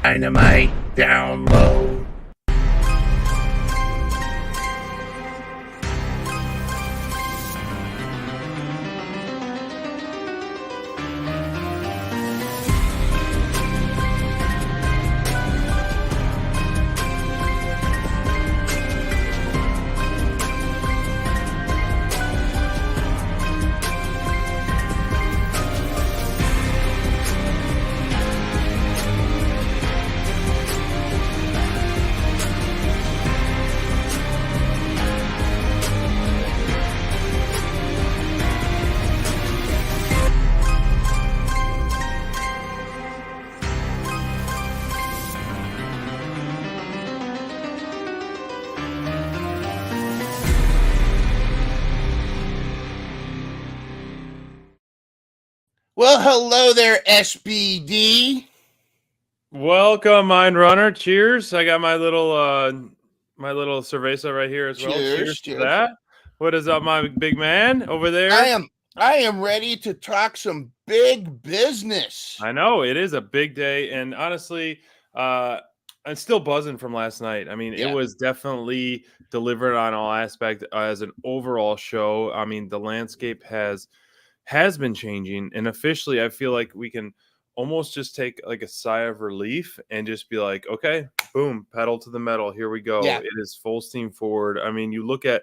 Dynamite download. Well, hello there, SBD. Welcome, Mind Runner. Cheers. I got my little cerveza right here as well. Cheers. To that. What is up, my big man over there? I am ready to talk some big business. I know it is a big day, and honestly, I'm still buzzing from last night. I mean, It was definitely delivered on all aspects as an overall show. I mean, the landscape has been changing, and officially, I feel like we can almost just take like a sigh of relief and just be like, okay, boom, pedal to the metal, here we go. Yeah. It is full steam forward. I mean, you look at,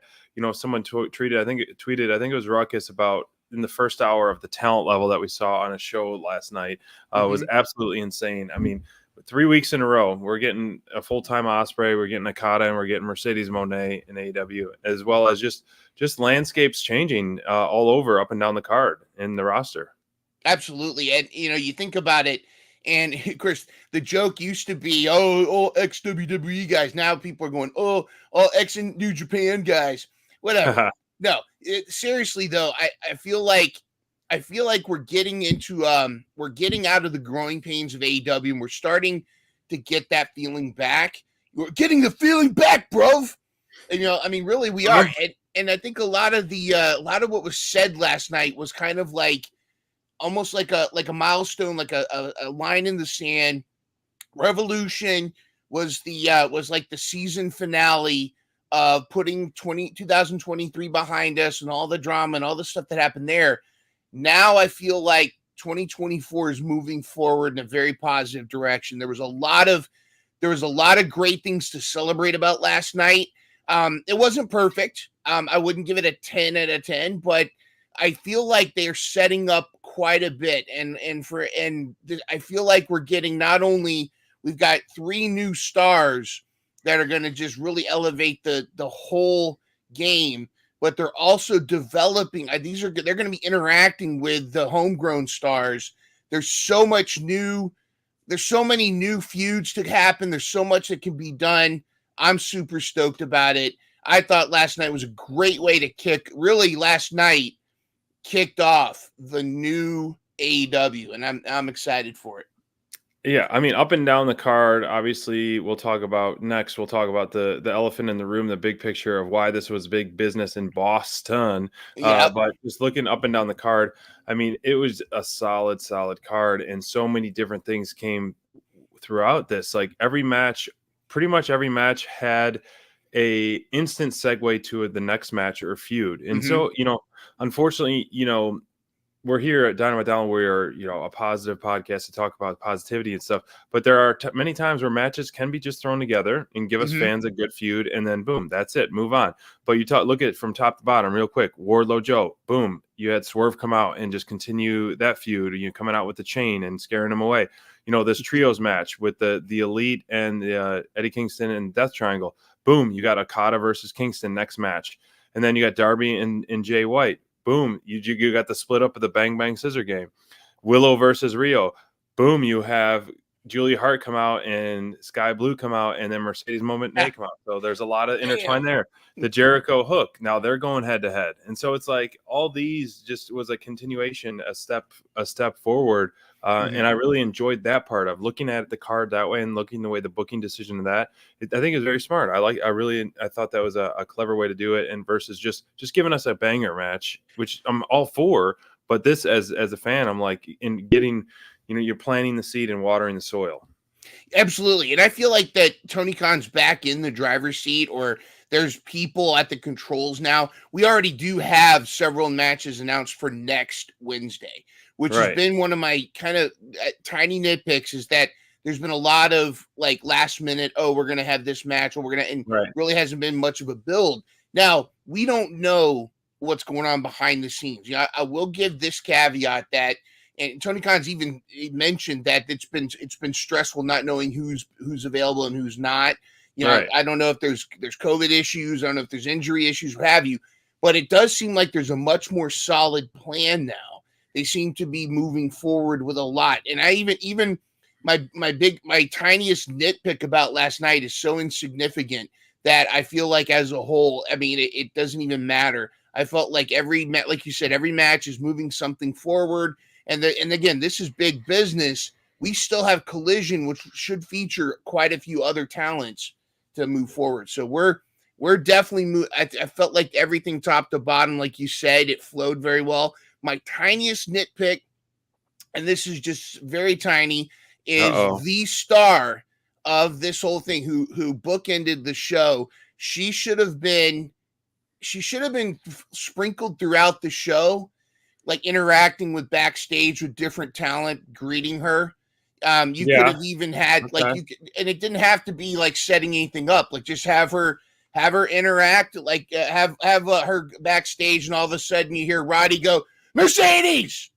someone tweeted, I think it was Ruckus, about in the first hour of the talent level that we saw on a show last night was absolutely insane. I mean, 3 weeks in a row, we're getting a full-time Osprey, we're getting Okada, and we're getting Mercedes Moné in AEW, as well as just landscapes changing all over, up and down the card in the roster. Absolutely. And, you think about it, and of course, the joke used to be, oh, ex-WWE guys. Now people are going, oh, ex-New Japan guys. Whatever. No, seriously, though, I feel like we're getting into, we're getting out of the growing pains of AEW, and we're starting to get that feeling back. We're getting the feeling back, bro. And, really, we are. And I think a lot of what was said last night was kind of like, almost like a milestone, like a line in the sand. Revolution was like the season finale of putting 2023 behind us, and all the drama and all the stuff that happened there. Now I feel like 2024 is moving forward in a very positive direction. There was a lot of great things to celebrate about last night. It wasn't perfect. I wouldn't give it a 10 out of 10, but I feel like they're setting up quite a bit, and I feel like we're getting, not only we've got 3 new stars that are going to just really elevate the whole game, but they're also developing. They're going to be interacting with the homegrown stars. There's so many new feuds to happen. There's so much that can be done. I'm super stoked about it. I thought last night was a great way to last night kicked off the new AEW, and I'm excited for it. Yeah, I mean, up and down the card, obviously, we'll talk about the elephant in the room, the big picture of why this was big business in Boston. But just looking up and down the card, I mean, it was a solid card, and so many different things came throughout this. Like pretty much every match had a instant segue to the next match or feud. And so, unfortunately, we're here at Dynamite Down. We are, a positive podcast to talk about positivity and stuff. But there are many times where matches can be just thrown together and give us fans a good feud, and then boom, that's it. Move on. But look at it from top to bottom real quick. Wardlow Joe, boom. You had Swerve come out and just continue that feud. You coming out with the chain and scaring him away. This trios match with the Elite and the Eddie Kingston and Death Triangle. Boom, you got Okada versus Kingston next match. And then you got Darby and Jay White. Boom, you got the split up of the Bang Bang Scissor game. Willow versus Rio. Boom, you have Julia Hart come out and Sky Blue come out, and then Mercedes Moné come out. So there's a lot of intertwine there. The Jericho hook. Now they're going head to head. And so it's like all these just was a continuation, a step forward. And I really enjoyed that part of looking at the card that way and looking the way the booking decision of that. I think is very smart. I thought that was a clever way to do it, and versus just giving us a banger match, which I'm all for. But this, as a fan, I'm like, in getting, you're planting the seed and watering the soil. Absolutely. And I feel like that Tony Khan's back in the driver's seat, or there's people at the controls now. We already do have several matches announced for next Wednesday, which has Right. been one of my kind of tiny nitpicks, is that there's been a lot of like last minute, oh, we're going to have this match, or we're going to, and Right. really hasn't been much of a build. Now, we don't know what's going on behind the scenes. I will give this caveat that, and Tony Khan's even mentioned that it's been stressful not knowing who's available and who's not. Right. I don't know if there's COVID issues, I don't know if there's injury issues, what have you, but it does seem like there's a much more solid plan now. They seem to be moving forward with a lot, and I even my tiniest nitpick about last night is so insignificant that I feel like as a whole, I mean, it doesn't even matter. I felt like like you said, every match is moving something forward. And again, this is big business. We still have Collision, which should feature quite a few other talents to move forward. So we're definitely I felt like everything top to bottom, like you said, it flowed very well. My tiniest nitpick, and this is just very tiny, is the star of this whole thing who bookended the show. She should have been sprinkled throughout the show, like interacting with backstage with different talent, greeting her. You could have even had like and it didn't have to be like setting anything up. Like just have her interact, like have her backstage, and all of a sudden you hear Roddy go, "Mercedes."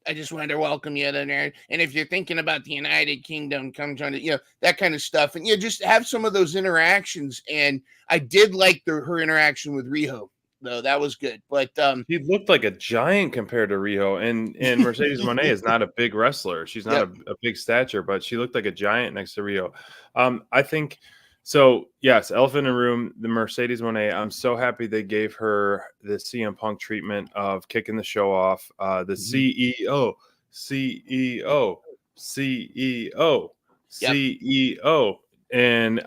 I just wanted to welcome you there. And if you're thinking about the United Kingdom, come join it, that kind of stuff. And just have some of those interactions. And I did like her interaction with Riho, though. That was good. But she looked like a giant compared to Riho. And Mercedes Moné is not a big wrestler. She's not a big stature, but she looked like a giant next to Riho. I think so. Yes, Elephant in the Room, the Mercedes Moné. I'm so happy they gave her the CM Punk treatment of kicking the show off. The CEO, CEO, CEO, CEO, and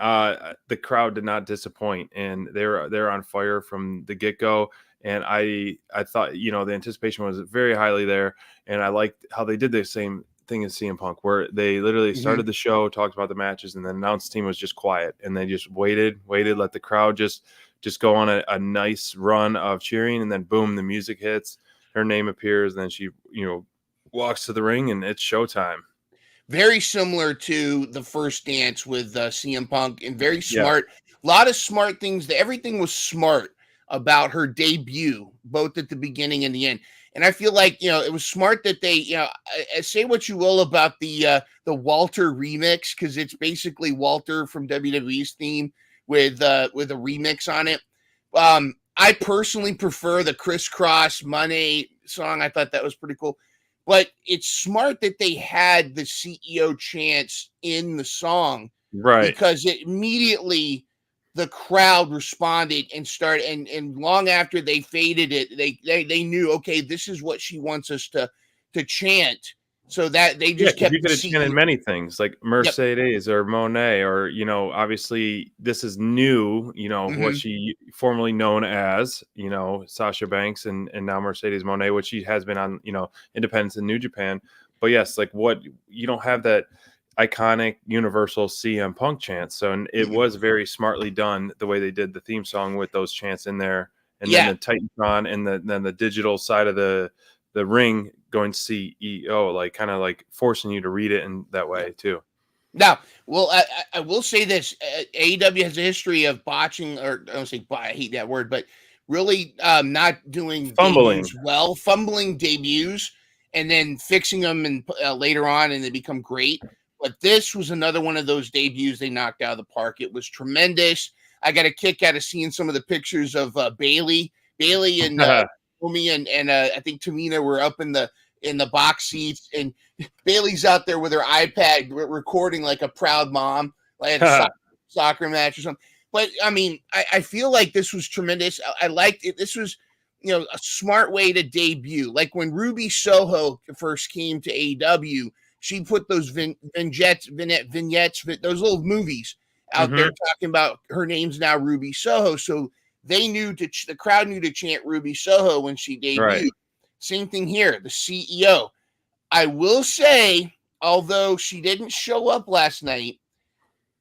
the crowd did not disappoint, and they're on fire from the get go. And I thought, the anticipation was very highly there, and I liked how they did the same thing as CM Punk, where they literally started the show, talked about the matches, and the announce team was just quiet, and they just waited, let the crowd just go on a nice run of cheering, and then boom, the music hits, her name appears, and then she walks to the ring, and it's showtime. Very similar to the first dance with CM Punk, and very smart. A lot of smart things. Everything was smart about her debut, both at the beginning and the end. And I feel like, it was smart that they, say what you will about the Walter remix, because it's basically Walter from WWE's theme with a remix on it. I personally prefer the Crisscross Money song. I thought that was pretty cool. But it's smart that they had the CEO chants in the song, right? Because it immediately the crowd responded and started, and long after they faded it, they knew, okay, this is what she wants us to chant. So that they just kept. You could have chanted many things like Mercedes or Monet, or obviously this is new. What she formerly known as, Sasha Banks, and now Mercedes Monet, which she has been on, Independence in New Japan. But yes, like what you don't have that iconic universal CM Punk chants. So it was very smartly done the way they did the theme song with those chants in there, and then the Titantron, and then the digital side of the ring going CEO, like kind of like forcing you to read it in that way too. Now, well, I will say this: AEW has a history of botching, or I don't say I hate that word, but really not doing debuts well, fumbling debuts, and then fixing them and later on, and they become great. But this was another one of those debuts they knocked out of the park. It was tremendous. I got a kick out of seeing some of the pictures of Bailey and Omi and I think Tamina were up in the box seats, and Bailey's out there with her iPad recording like a proud mom, like a soccer match or something. But I mean, I feel like this was tremendous. I liked it. This was, a smart way to debut. Like when Ruby Soho first came to AEW, she put those vignettes, those little movies out there talking about her name's now Ruby Soho. So they knew the crowd knew to chant Ruby Soho when she debuted. Right. Same thing here, the CEO. I will say although she didn't show up last night,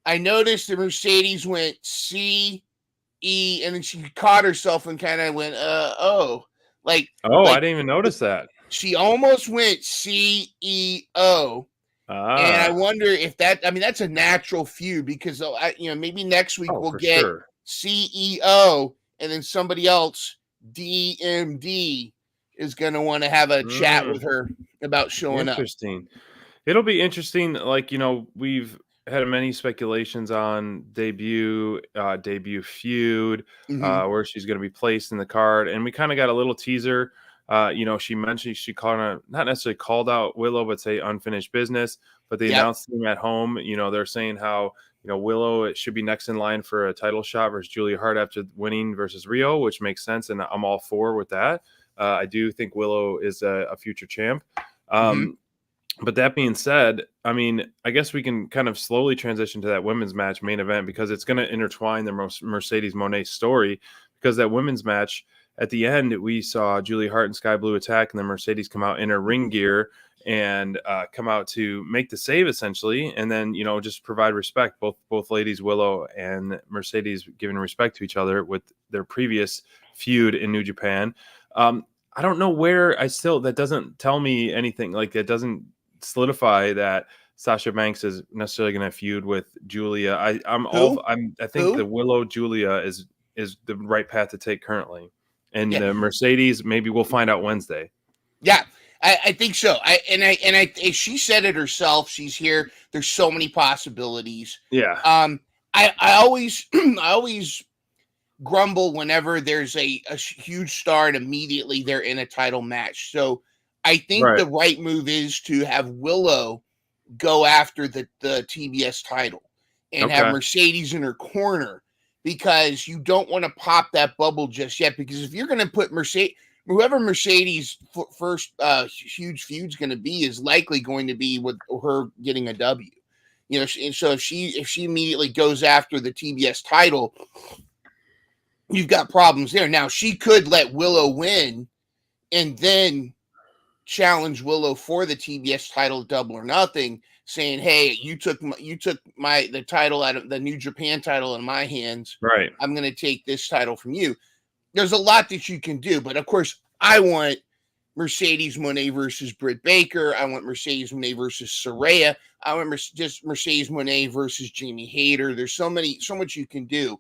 I noticed the Mercedes went C E, and then she caught herself and kind of went, like, Oh, I like didn't even notice that. she almost went CEO. And I Ah, wonder if that's a natural feud because, maybe next week oh, we'll for get sure. CEO and then somebody else, DMD, is going to want to have a chat with Mm, her about showing up. interesting. It'll be interesting. Like, we've had many speculations on debut feud, Mm-hmm. where she's going to be placed in the card, and we kind of got a little teaser. She mentioned she not necessarily called out Willow, but say unfinished business. But the Yep. announced team at home, they're saying how Willow it should be next in line for a title shot versus Julia Hart after winning versus Rio, which makes sense, and I'm all for with that. I do think Willow is a future champ. Mm-hmm. Um, but that being said, I mean, I guess we can kind of slowly transition to that women's match main event because it's going to intertwine the Mercedes Moné story. Because that women's match at the end, we saw Julie Hart and Sky Blue attack, and then Mercedes come out in her ring gear and come out to make the save essentially, and then just provide respect. Both ladies, Willow and Mercedes, giving respect to each other with their previous feud in New Japan. I don't know where that doesn't tell me anything. Like it doesn't solidify that Sasha Banks is necessarily going to feud with Julia. Who? I think the Who? Willow Julia is the right path to take currently, and Yeah. the Mercedes maybe we'll find out Wednesday. Yeah. I think so. She said it herself. She's here. There's so many possibilities. Yeah, I always, I always grumble whenever there's a huge star and immediately they're in a title match. So I think right. the right move is to have Willow go after the TBS title and have Okay. Mercedes in her corner because you don't want to pop that bubble just yet. Because if you're going to put whoever Mercedes first huge feud's going to be is likely going to be with her getting a W. And so if she immediately goes after the TBS title, you've got problems there. Now she could let Willow win and then challenge Willow for the TBS title, Double or Nothing, saying, "Hey, you took the title out of the New Japan title in my hands. Right. I'm going to take this title from you." There's a lot that you can do, but of course, I want Mercedes Moné versus Britt Baker. I want Mercedes Moné versus Saraya. I want just Mercedes Moné versus Jamie Hayter. There's so much you can do,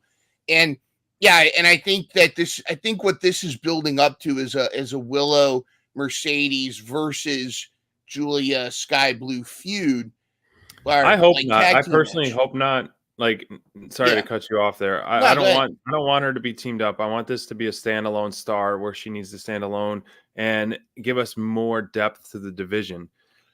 and yeah, and I think what this is building up to is a Willow Mercedes versus Julia Sky Blue feud, or I hope like not. tag I team personally match. Hope not. Like, sorry to Yeah, cut you off there. no, go ahead. I don't want her to be teamed up. I want this to be a standalone star where she needs to stand alone and give us more depth to the division.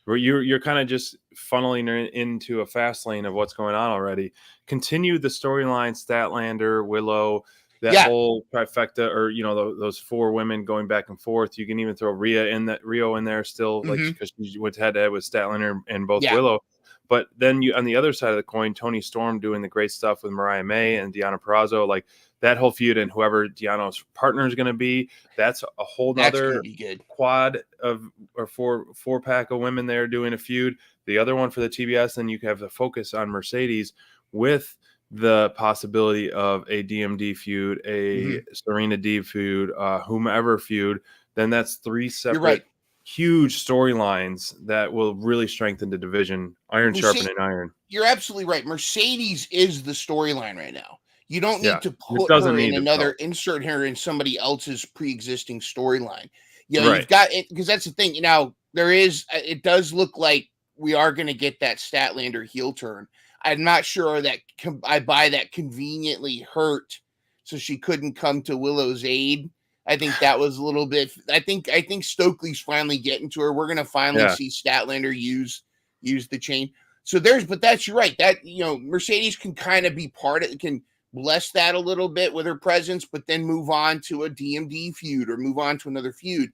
Where you're kind of just funneling her into a fast lane of what's going on already. Continue the storyline, Statlander, Willow, that Yeah, whole trifecta, or those four women going back and forth. You can even throw Rio in there still, like mm-hmm. because she went head to head with Statlander and both Yeah, Willow. But then on the other side of the coin, Tony Storm doing the great stuff with Mariah May and Deonna Purrazzo, like that whole feud, and whoever Deanna's partner is going to be, that's a whole that's going to nother be good. quad of or four pack of women there doing a feud. The other one for the TBS, then you have the focus on Mercedes with the possibility of a DMD feud, Mm-hmm. a Serena Deeb feud, whomever feud. Then that's three You're right. separate huge storylines that will really strengthen the division. Iron Mercedes, sharpening iron. you're absolutely right. Mercedes is the storyline right now. You don't Yeah, need to it put doesn't her in need it though. insert her in somebody else's pre-existing storyline. You've Right. got it because that's the thing. It does look like we are going to get that Statlander heel turn. I'm not sure that I buy that conveniently hurt, so she couldn't come to Willow's aid. I think that was a little bit. I think Stokely's finally getting to her. We're going to finally Yeah. see Statlander use the chain. But that's you're right. That Mercedes can kind of be can bless that a little bit with her presence, but then move on to a DMD feud or move on to another feud.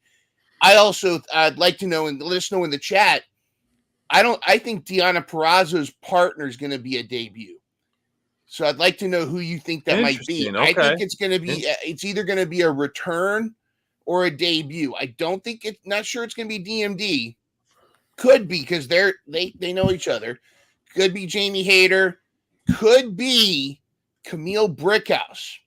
I'd like to know and let us know in the chat. I think Deonna Purrazzo's partner is going to be a debut. So I'd like to know who you think that might be. Interesting. I think Okay. it's going to be it's either going to be a return or a debut. I don't think not sure it's going to be DMD. Could be because they know each other. Could be Jamie Hayter. Could be Camille Brickhouse.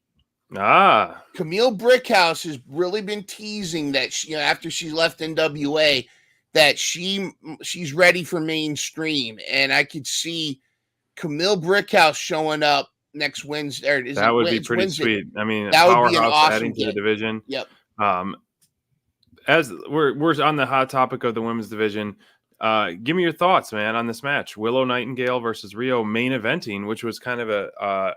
Ah, Camille Brickhouse has really been teasing that she, after she left NWA, that she's ready for mainstream, and I could see Camille Brickhouse showing up next Wednesday. Or is that it? would be It's pretty Wednesday. sweet. I mean, a That would be an powerhouse awesome adding to the get. division. Yep. Um, as we're on the hot topic of the women's division, give me your thoughts, man, on this match: Willow Nightingale versus Rio main eventing, which was kind of a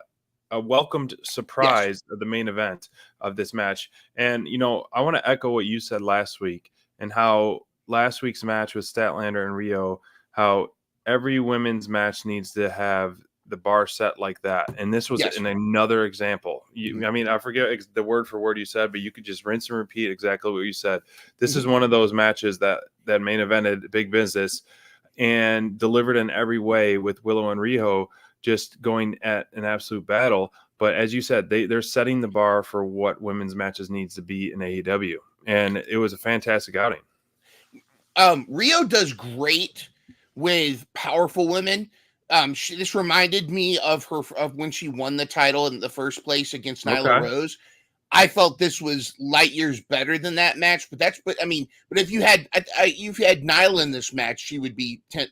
welcomed surprise of the main event of this match. And I want to echo what you said last week, and how last week's match with Statlander and Rio, how every women's match needs to have the bar set like that. And this was in another example. I mean, I forget the word for word you said, but you could just rinse and repeat exactly what you said. This is one of those matches that main evented big business and delivered in every way, with Willow and Rio just going at an absolute battle. But as you said, they're setting the bar for what women's matches needs to be in AEW. And it was a fantastic outing. Rio does great with powerful women. This reminded me of when she won the title in the first place against Nyla Rose. I felt this was light years better than that match, but if you've had Nyla in this match, she would be 10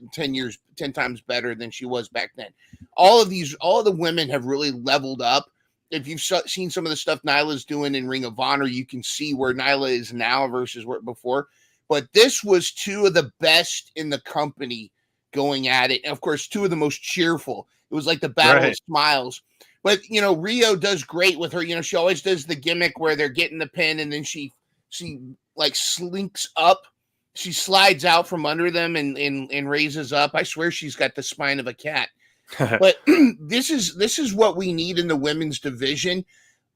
times better than she was back then. All of the women have really leveled up. If you've seen some of the stuff Nyla's doing in Ring of Honor, you can see where Nyla is now versus where before. But this was two of the best in the company going at it. And of course, two of the most cheerful. It was like the battle of smiles. But, Rio does great with her. She always does the gimmick where they're getting the pin and then she like slinks up. She slides out from under them and raises up. I swear she's got the spine of a cat. But this is what we need in the women's division.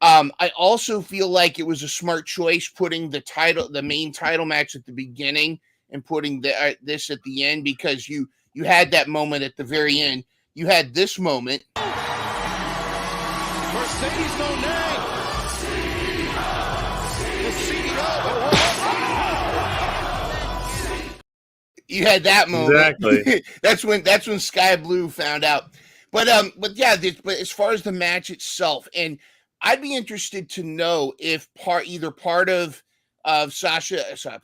I also feel like it was a smart choice putting the main title match at the beginning and putting this at the end, because you had that moment at the very end. You had this moment. Mercedes Moné, the CEO. You had that moment. Exactly. that's when Sky Blue found out. But but as far as the match itself, and I'd be interested to know if part of Sasha, I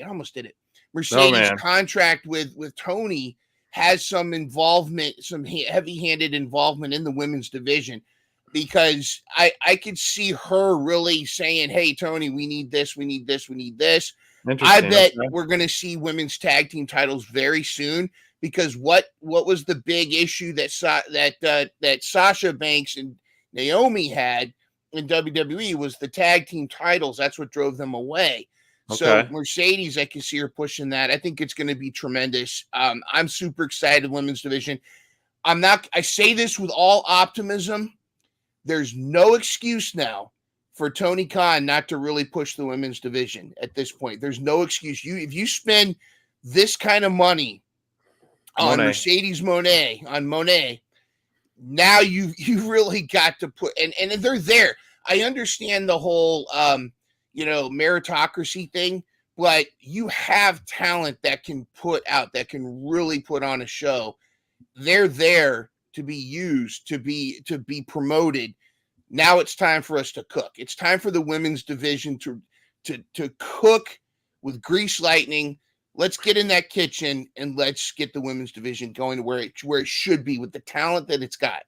almost did it. Mercedes' contract with Tony has some involvement, some heavy-handed involvement in the women's division, because I could see her really saying, "Hey, Tony, we need this, we need this, we need this." I bet we're going to see women's tag team titles very soon, because what was the big issue that Sasha Banks and Naomi had in WWE was the tag team titles. That's what drove them away. So Mercedes, I can see her pushing that. I think it's going to be tremendous. I'm super excited, women's division. I say this with all optimism. There's no excuse now for Tony Khan not to really push the women's division at this point. There's no excuse. If you spend this kind of money on Mercedes Moné, now you really got to put, and they're there. I understand the whole meritocracy thing, but you have talent that can really put on a show. They're there to be used, to be promoted. Now it's time for us to cook. It's time for the women's division to cook with grease lightning. Let's get in that kitchen and let's get the women's division going to where it should be, with the talent that it's got.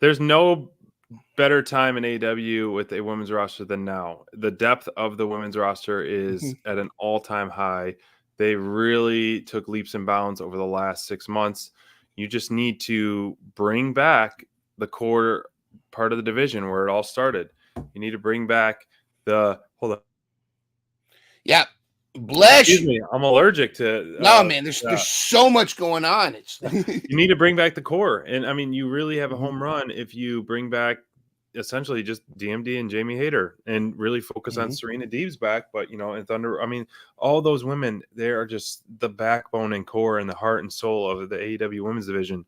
There's no better time in AEW with a women's roster than now. The depth of the women's roster is at an all-time high. They really took leaps and bounds over the last 6 months. You just need to bring back the core part of the division where it all started. You need to bring back hold on. Yeah. Bless Excuse me, I'm allergic to no, man, there's so much going on. It's you need to bring back the core. And I mean, you really have a home run if you bring back essentially just DMD and Jamie Hayter and really focus on Serena Deeb's back. But and Thunder, I mean, all those women, they are just the backbone and core and the heart and soul of the AEW women's division.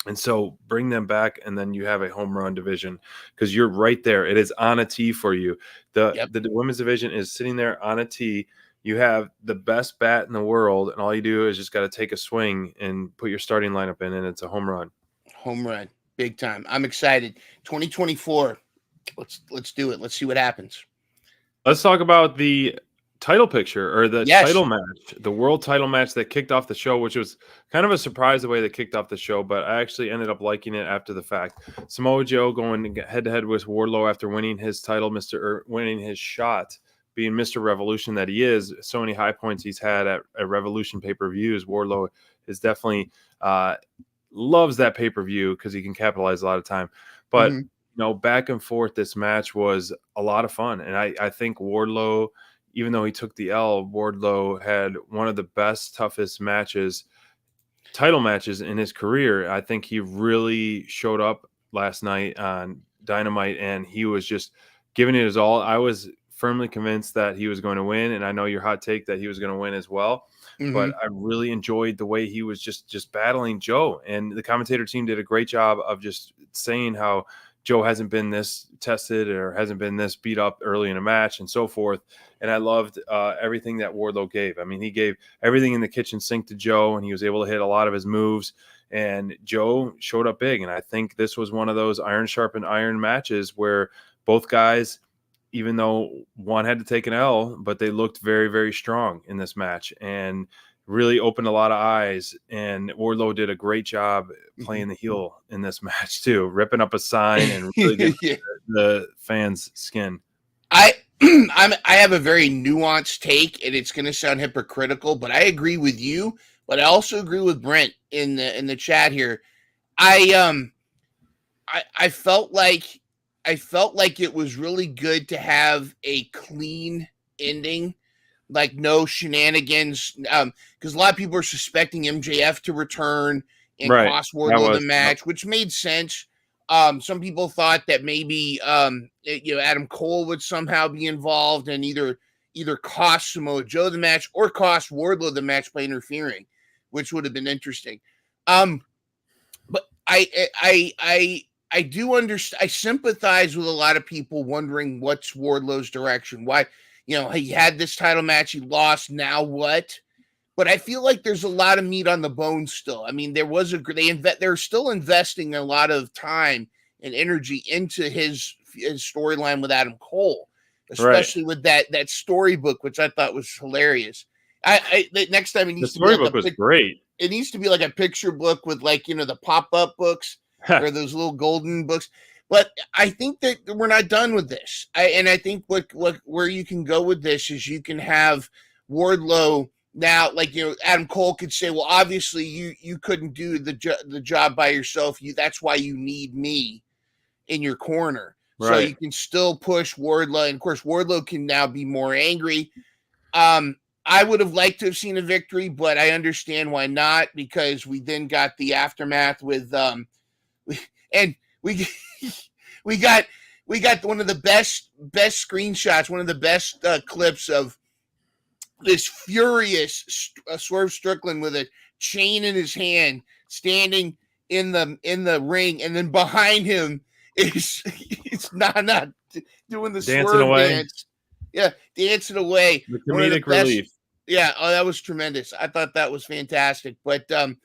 And so bring them back, and then you have a home run division, because you're right there. It is on a tee for you. The women's division is sitting there on a tee. you have the best bat in the world, and all you do is just got to take a swing and put your starting lineup in, and it's a home run. Home run, big time. I'm excited. 2024. Let's do it. Let's see what happens. Let's talk about the title picture, or the Yes. title match, the world title match that kicked off the show, which was kind of a surprise the way they kicked off the show, but I actually ended up liking it after the fact. Samoa Joe going head to head with Wardlow after winning his title, winning his shot, being Mr. Revolution that he is. So many high points he's had at Revolution pay-per-views. Wardlow is definitely loves that pay-per-view because he can capitalize a lot of time. But back and forth, this match was a lot of fun. And I think Wardlow, even though he took the L, Wardlow had one of the best, toughest title matches in his career. I think he really showed up last night on Dynamite, and he was just giving it his all. I was firmly convinced that he was going to win, and I know your hot take that he was going to win as well. But I really enjoyed the way he was just battling Joe, and the commentator team did a great job of just saying how Joe hasn't been this tested or hasn't been this beat up early in a match and so forth. And I loved everything that Wardlow gave. I mean, he gave everything in the kitchen sink to Joe, and he was able to hit a lot of his moves. And Joe showed up big. And I think this was one of those iron sharpened iron matches where both guys, even though one had to take an L, but they looked very, very strong in this match and really opened a lot of eyes. And Wardlow did a great job playing the heel in this match too, ripping up a sign and really getting the fans' skin. I have a very nuanced take, and it's going to sound hypocritical, but I agree with you. But I also agree with Brent in the chat here. I felt like it was really good to have a clean ending, like no shenanigans. Because a lot of people are suspecting MJF to return and cost Wardlow the match, which made sense. Some people thought that maybe Adam Cole would somehow be involved and either cost Samoa Joe the match or cost Wardlow the match by interfering, which would have been interesting. But I do understand. I sympathize with a lot of people wondering what's Wardlow's direction. Why, he had this title match, he lost. Now what? But I feel like there's a lot of meat on the bone still. I mean, they're still investing a lot of time and energy into his storyline with Adam Cole, especially with that storybook, which I thought was hilarious. Next time it needs to be like was great. It needs to be like a picture book with the pop-up books or those little golden books. But I think that we're not done with this. I think where you can go with this is you can have Wardlow. Now, Adam Cole could say, well, obviously you couldn't do the job by yourself. That's why you need me in your corner. Right. So you can still push Wardlow. And, of course, Wardlow can now be more angry. I would have liked to have seen a victory, but I understand why not, because we then got the aftermath with we got one of the best screenshots, one of the best clips of this furious Swerve Strickland with a chain in his hand, standing in the ring, and then behind him is not doing the dancing Swerve away. Dance. Yeah, dancing away. The comedic relief. Yeah, that was tremendous. I thought that was fantastic. But I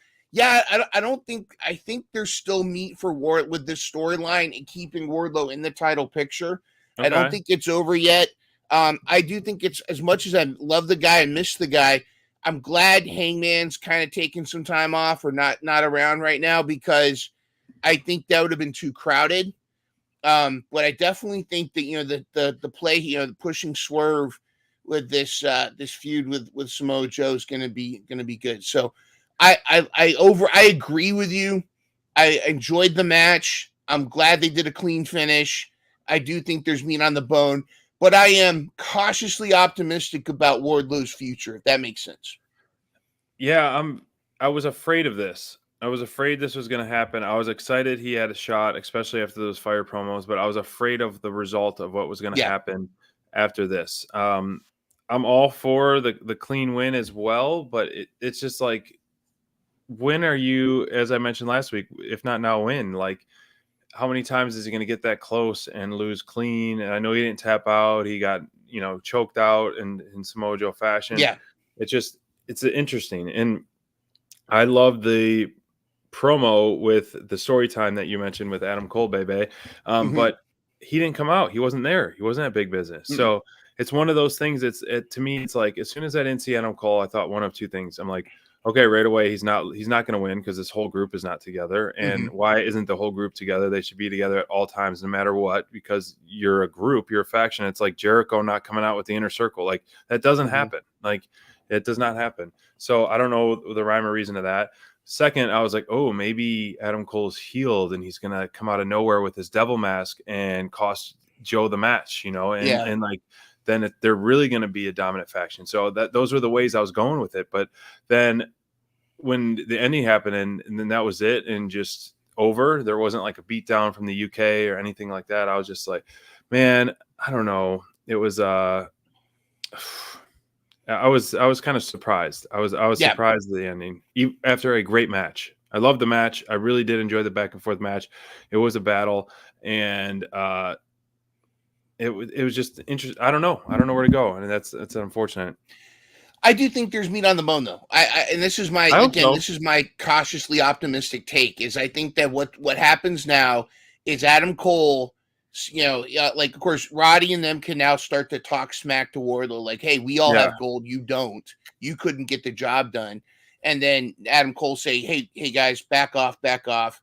think there's still meat for Ward with this storyline and keeping Wardlow in the title picture. Okay. I don't think it's over yet. I do think it's, as much as I love the guy and miss the guy, I'm glad Hangman's kind of taking some time off or not around right now, because I think that would have been too crowded. But I definitely think that the play, the pushing Swerve with this feud with Samoa Joe is gonna be good. So I agree with you. I enjoyed the match. I'm glad they did a clean finish. I do think there's meat on the bone. But I am cautiously optimistic about Wardlow's future, if that makes sense. Yeah, I was afraid of this. I was afraid this was going to happen. I was excited he had a shot, especially after those fire promos, but I was afraid of the result of what was going to happen after this. I'm all for the clean win as well, but it's just like, when are you, as I mentioned last week, if not now, when? Like, how many times is he going to get that close and lose clean? And I know he didn't tap out. He got, choked out in Samoa Joe fashion. Yeah. It's interesting. And I love the promo with the story time that you mentioned with Adam Cole, baby. But he didn't come out. He wasn't there. He wasn't at Big Business. So it's one of those things. To me, it's like, as soon as I didn't see Adam Cole, I thought one of two things. I'm like, okay, right away, he's not going to win because this whole group is not together. And why isn't the whole group together? They should be together at all times, no matter what, because you're a group, you're a faction. It's like Jericho not coming out with the Inner Circle. Like, that doesn't happen. Like, it does not happen. So I don't know the rhyme or reason of that. Second, I was like, oh, maybe Adam Cole's healed and he's going to come out of nowhere with his devil mask and cost Joe the match, and like, then they're really going to be a dominant faction. So those were the ways I was going with it. But then when the ending happened and then that was it and just over, there wasn't like a beatdown from the UK or anything like that. I was just like, man, I don't know. It was, I was kind of surprised. I was surprised at the ending after a great match. I loved the match. I really did enjoy the back and forth match. It was a battle, and it was just interesting. I don't know where to go, and that's unfortunate. I do think there's meat on the bone, though. And this is this is my cautiously optimistic take. Is I think that what happens now is Adam Cole, like, of course, Roddy and them can now start to talk smack to Wardlow, like, hey, we all have gold, you don't. You couldn't get the job done. And then Adam Cole say, hey guys, back off. That's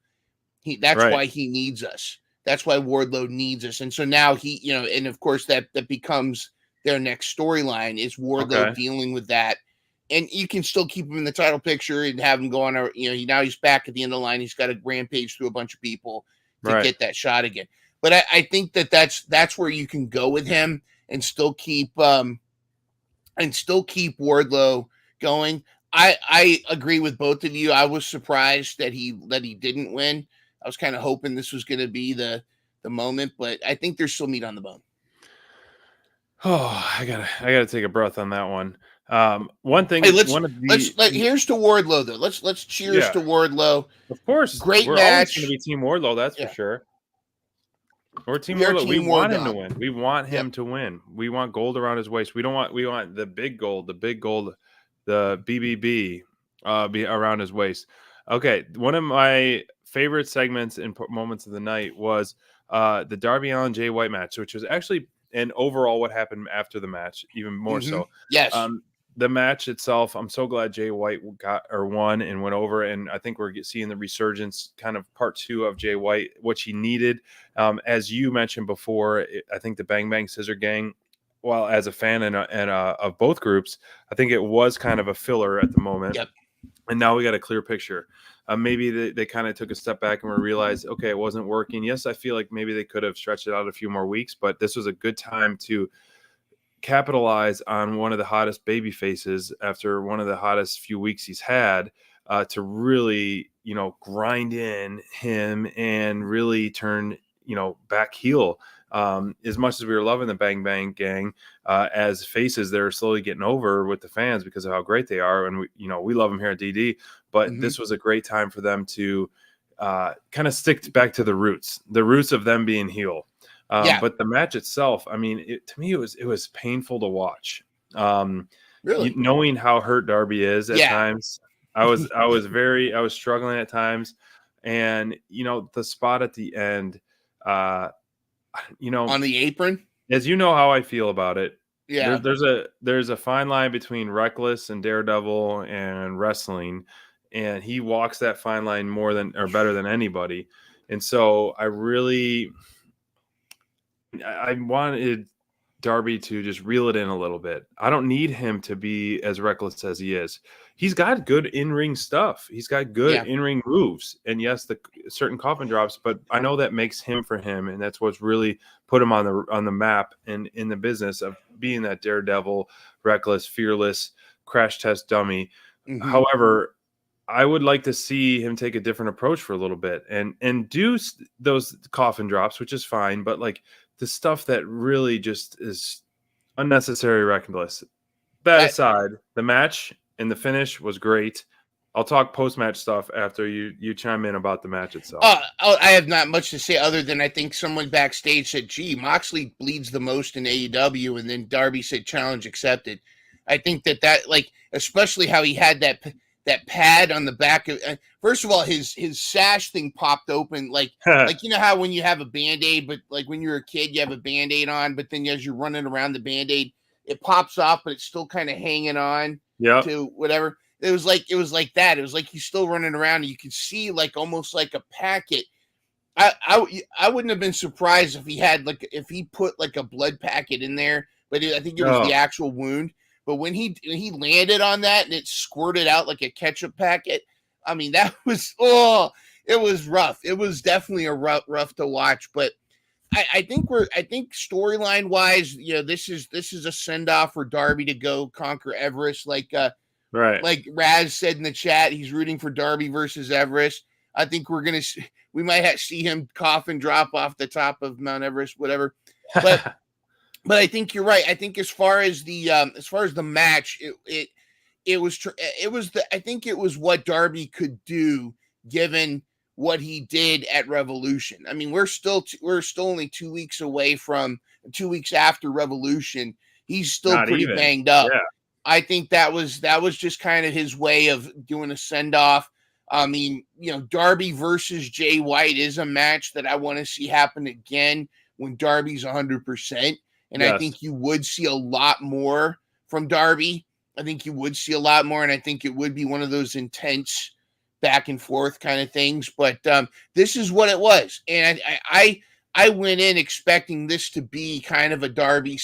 why he needs us. That's why Wardlow needs us. And so now he, and of course that becomes their next storyline, is Wardlow dealing with that. And you can still keep him in the title picture and have him go on, now he's back at the end of the line. He's got to rampage through a bunch of people to get that shot again. But I think that's where you can go with him and still keep Wardlow going. I agree with both of you. I was surprised that he didn't win. I was kind of hoping this was going to be the moment, but I think there's still meat on the bone. Oh, I gotta take a breath on that one. One thing. Hey, here's to Wardlow though. Let's cheers to Wardlow. Of course, great we're match. Always going to be Team Wardlow, that's for sure. We're Team Wardlow. We want him to win. We want him to win. We want gold around his waist. We want the big gold, the BBB be around his waist. Okay, one of my favorite segments and moments of the night was the Darby Allin Jay White match, which was actually, and overall what happened after the match, even more so. Yes. The match itself, I'm so glad Jay White won and went over, and I think we're seeing the resurgence, kind of part 2 of Jay White, which he needed. As you mentioned before, I think the Bang Bang Scissor Gang, well, as a fan of both groups, I think it was kind of a filler at the moment. Yep. And now we got a clear picture. Maybe they kind of took a step back and realized, okay, it wasn't working. Yes, I feel like maybe they could have stretched it out a few more weeks, but this was a good time to capitalize on one of the hottest baby faces after one of the hottest few weeks he's had, to really, grind in him and really turn, back heel. As much as we were loving the Bang Bang Gang as faces, they're slowly getting over with the fans because of how great they are, and we love them here at DD. But this was a great time for them to kind of stick back to the roots of them being heel. But the match itself, I mean, to me, it was painful to watch. Really, knowing how hurt Darby is at times, I was struggling at times, and the spot at the end, on the apron, as you know how I feel about it. Yeah, there's a fine line between Reckless and Daredevil and wrestling, and he walks that fine line better than anybody. And so I wanted Darby to just reel it in a little bit. I don't need him to be as reckless as he is. He's got good in-ring stuff. He's got good in-ring moves. And yes, the certain coffin drops, but I know that makes him for him. And that's what's really put him on the map and in the business of being that Daredevil, reckless, fearless, crash test dummy. However, I would like to see him take a different approach for a little bit and do those coffin drops, which is fine. But like, the stuff that really just is unnecessary, reckless. That aside, the match and the finish was great. I'll talk post-match stuff after you chime in about the match itself. I have not much to say other than I think someone backstage said, "Gee, Moxley bleeds the most in AEW," and then Darby said, "Challenge accepted." I think that like, especially how he had that pad on the back of. First of all, his sash thing popped open, like you know how when you have a Band-Aid, but like when you're a kid, you have a Band-Aid on, but then as you're running around the Band-Aid, it pops off, but it's still kind of hanging on to whatever. It was like that. It was like he's still running around, and you could see like almost like a packet. I wouldn't have been surprised if he put like a blood packet in there, but I think it was the actual wound. But when he landed on that and it squirted out like a ketchup packet, I mean that was it was rough. It was definitely a rough to watch. But I think storyline wise, this is a send off for Darby to go conquer Everest, right. Like Raz said in the chat, he's rooting for Darby versus Everest. I think we might see him cough and drop off the top of Mount Everest, whatever. But but I think you're right. I think as far as the match, I think it was what Darby could do given what he did at Revolution. I mean, we're still only 2 weeks away from 2 weeks after Revolution. He's still Not pretty even. banged up. Yeah. I think that was just kind of his way of doing a send off. I mean, Darby versus Jay White is a match that I want to see happen again when Darby's 100%. And yes. I think you would see a lot more from Darby. I think you would see a lot more, and I think it would be one of those intense back and forth kind of things. But this is what it was. And I went in expecting this to be kind of a Darby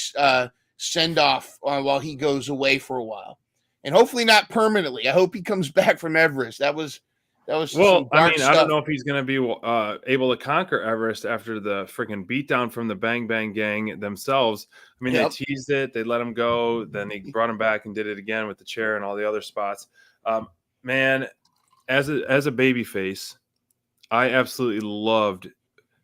send off while he goes away for a while, and hopefully not permanently. I hope he comes back from Everest. That was well. I mean, stuff. I don't know if he's going to be able to conquer Everest after the freaking beatdown from the Bang Bang Gang themselves. I mean, They teased it, they let him go, then they brought him back and did it again with the chair and all the other spots. Man, as a baby face, I absolutely loved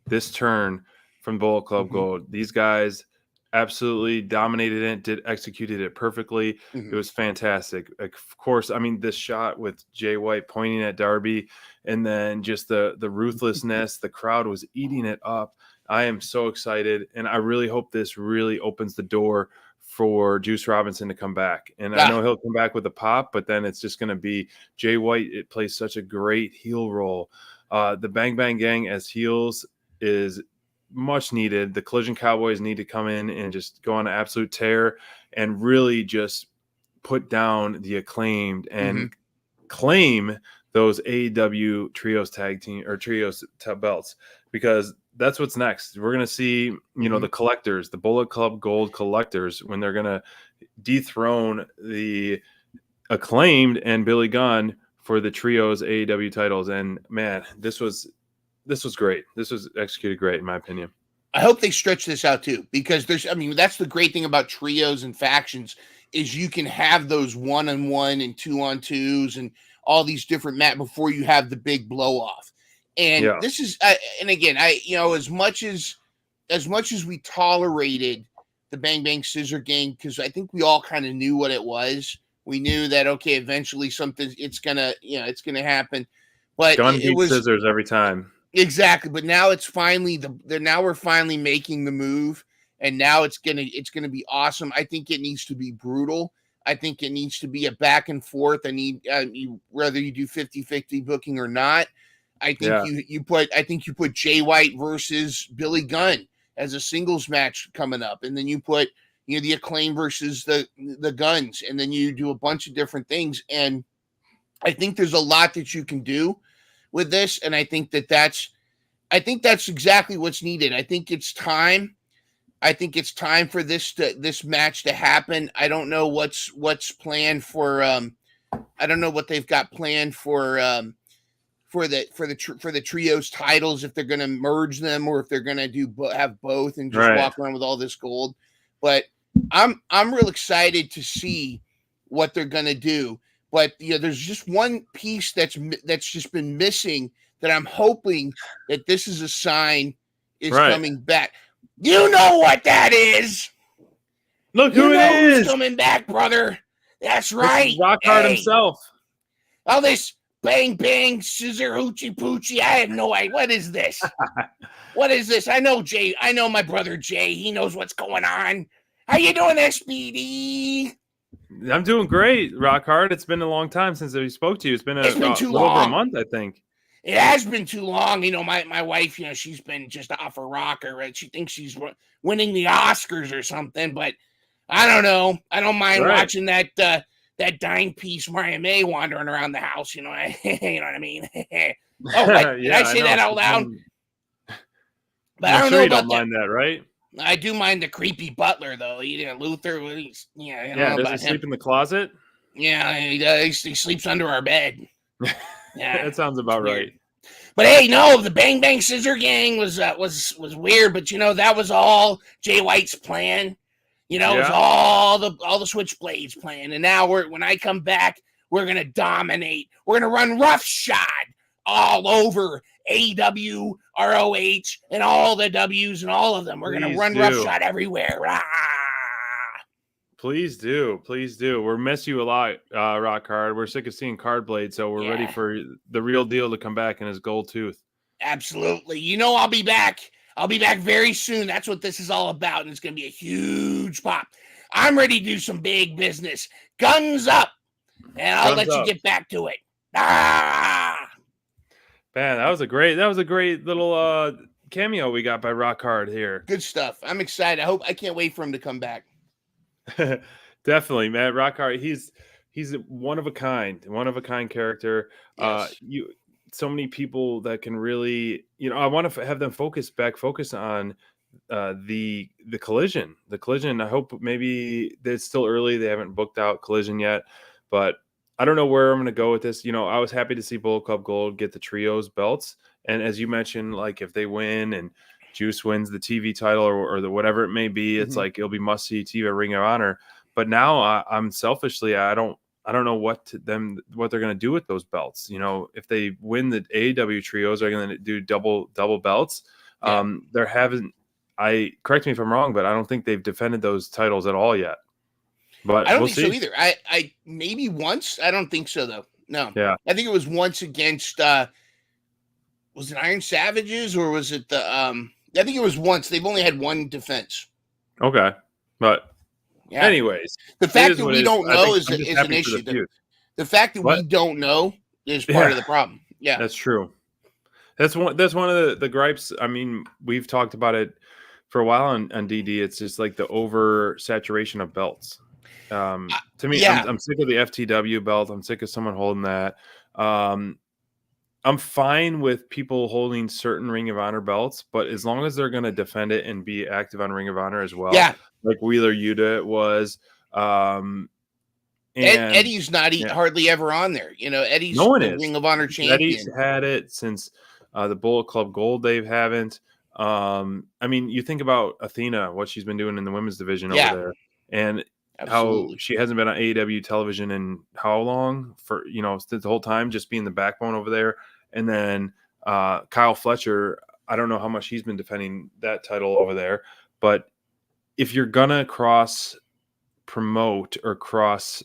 this turn from Bullet Club Gold. These guys absolutely dominated it, executed it perfectly. It was fantastic. Of course, I mean, this shot with Jay White pointing at Darby and then just the ruthlessness, the crowd was eating it up. I am so excited, and I really hope this really opens the door for Juice Robinson to come back. And I know he'll come back with a pop, but then it's just going to be Jay White. It plays such a great heel role. The Bang Bang Gang as heels is much needed. The Collision Cowboys need to come in and just go on an absolute tear and really just put down the Acclaimed and claim those AEW trios tag team or trios belts, because that's what's next. We're going to see, the collectors, the Bullet Club Gold collectors, when they're going to dethrone the Acclaimed and Billy Gunn for the trios AEW titles. And man, this was great. This was executed great, in my opinion. I hope they stretch this out too, because that's the great thing about trios and factions is you can have those 1-on-1 and 2-on-2s and all these different matches before you have the big blow off. And this is, and again, as much as we tolerated the Bang Bang Scissor Gang, because I think we all kind of knew what it was. We knew that, okay, eventually it's gonna happen. But gun beats scissors every time. Exactly, but now it's finally now we're finally making the move, and now it's gonna be awesome. I think it needs to be brutal. I think it needs to be a back and forth. Whether you do 50-50 booking or not. I think you put Jay White versus Billy Gunn as a singles match coming up, and then you put the Acclaim versus the Guns, and then you do a bunch of different things. And I think there's a lot that you can do with this, and I think that's exactly what's needed. I think it's time. I think it's time for this match to happen. I don't know what's planned for. I don't know what they've got planned for the trios titles, if they're going to merge them or if they're going to have both and just walk around with all this gold. But I'm real excited to see what they're going to do. But there's just one piece that's just been missing that I'm hoping that this is a sign is coming back. You know what that is? Look who it is coming back, brother. That's right. Rockhard himself. All this bang bang scissor hoochie poochie. I have no idea. What is this? What is this? I know Jay. I know my brother Jay. He knows what's going on. How you doing, SBD? I'm doing great, Rock Hard. It's been a long time since we spoke to you. It's been It's been too little over a long. month, I think. It has been too long. You know, my wife, you know, she's been just off a rocker. Right? She thinks she's winning the Oscars or something, but I don't know. I don't mind watching that dime piece Maria May wandering around the house. You know, you know what I mean? Oh, what? Did I say that out loud? But I don't know about mind that, right? I do mind the creepy butler, though. Luther, does he sleep in the closet? Yeah, he does. He sleeps under our bed. Yeah, that sounds about right. But hey, no, the Bang Bang Scissor Gang was weird, but you know that was all Jay White's plan. You know, it was all the Switchblades plan, and now when I come back, we're gonna dominate. We're gonna run roughshod all over AEW, ROH, and all the W's and all of them. We're going to run roughshod everywhere. Please do. We'll miss you a lot, Rock Hard. We're sick of seeing Card Blade, so we're ready for the real deal to come back in his gold tooth. Absolutely. You know I'll be back. I'll be back very soon. That's what this is all about, and it's going to be a huge pop. I'm ready to do some big business. Guns up, and I'll let you get back to it. Man, that was a great little cameo we got by Rock Hard here. Good stuff. I'm excited. I can't wait for him to come back. Definitely, man. Rock Hard, he's one of a kind character. Yes. So many people that can really, I want to have them focus on the Collision. I hope maybe it's still early. They haven't booked out Collision yet, but I don't know where I'm going to go with this. I was happy to see Bullet Club Gold get the trios belts. And as you mentioned, like if they win and Juice wins the TV title or the whatever it may be, it's like it'll be must see TV Ring of Honor. But now I'm selfishly, I don't know what they're going to do with those belts. If they win the AEW trios, they're going to do double belts. Yeah. Correct me if I'm wrong, but I don't think they've defended those titles at all yet. But I don't think so either. I maybe once. I don't think so though. No. Yeah. I think it was once against was it Iron Savages or was it the I think it was once. They've only had one defense. Okay. But anyways, the fact that we don't know is an issue. The fact that we don't know is part of the problem. Yeah. That's true. That's one of the gripes. I mean, we've talked about it for a while on DD. It's just like the oversaturation of belts. To me, I'm sick of the FTW belt. I'm sick of someone holding that. I'm fine with people holding certain Ring of Honor belts, but as long as they're going to defend it and be active on Ring of Honor as well, like Wheeler Yuta was. And Eddie's not hardly ever on there. Eddie's the Ring of Honor champion. Eddie's had it since the Bullet Club Gold. They haven't. I mean, you think about Athena, what she's been doing in the women's division over there, and how she hasn't been on AEW television in how long for the whole time, just being the backbone over there. And then Kyle Fletcher, I don't know how much he's been defending that title over there, but if you're gonna cross promote or cross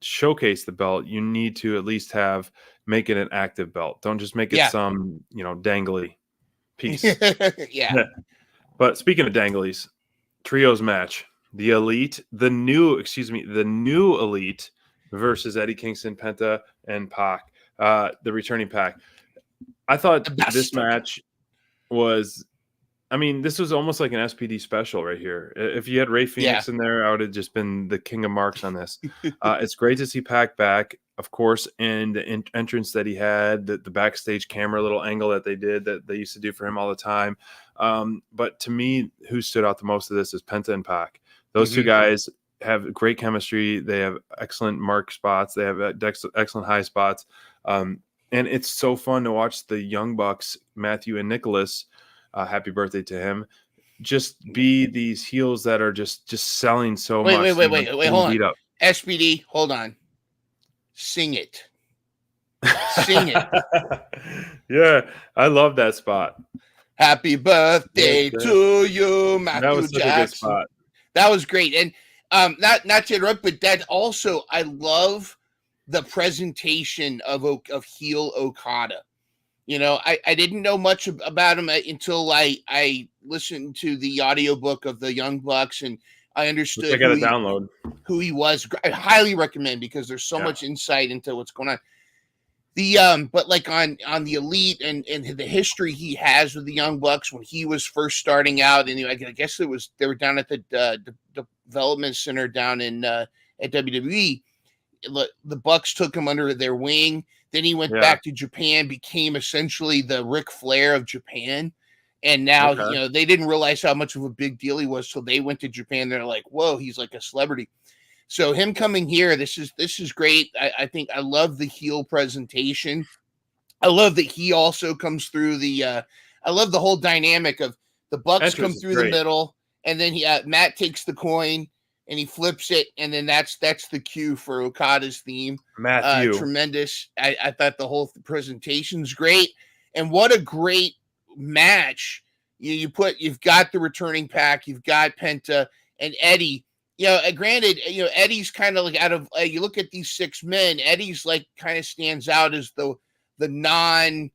showcase the belt, you need to at least make it an active belt. Don't just make it some dangly piece. But speaking of danglies, trios match. The new Elite versus Eddie Kingston, Penta, and Pac, the returning Pac. I thought this match was, this was almost like an SPD special right here. If you had Ray Phoenix in there, I would have just been the king of marks on this. It's great to see Pac back, of course, and the entrance that he had, the backstage camera little angle that they did that they used to do for him all the time. But to me, who stood out the most of this is Penta and Pac. Those two guys have great chemistry. They have excellent mark spots. They have excellent high spots. And it's so fun to watch the Young Bucks, Matthew and Nicholas, happy birthday to him, just be these heels that are just selling so much. Wait, hold on. SPD, hold on. Sing it. Sing it. Yeah, I love that spot. Happy birthday to you, Matthew That was such Jackson. a good spot. That was great. And not to interrupt, but that also, I love the presentation of heel Okada. I didn't know much about him until I listened to the audiobook of the Young Bucks, and I Which I understood got to download. who he was. I highly recommend, because there's so much insight into what's going on. But like on the Elite and the history he has with the Young Bucks when he was first starting out, and I guess they were down at the development center down in at WWE. The Bucks took him under their wing. Then he went back to Japan, became essentially the Ric Flair of Japan. And now, they didn't realize how much of a big deal he was. So they went to Japan. They're like, whoa, he's like a celebrity. So him coming here, this is great. I think I love the heel presentation. I love that he also comes through I love the whole dynamic of the Bucks come through the middle, and then Matt takes the coin and he flips it, and then that's the cue for Okada's theme. Matthew, tremendous. I thought the whole presentation's great, and what a great match. You've got the returning pack, you've got Penta and Eddie. Granted, Eddie's kind of like out of. You look at these 6 men, Eddie's like kind of stands out as the non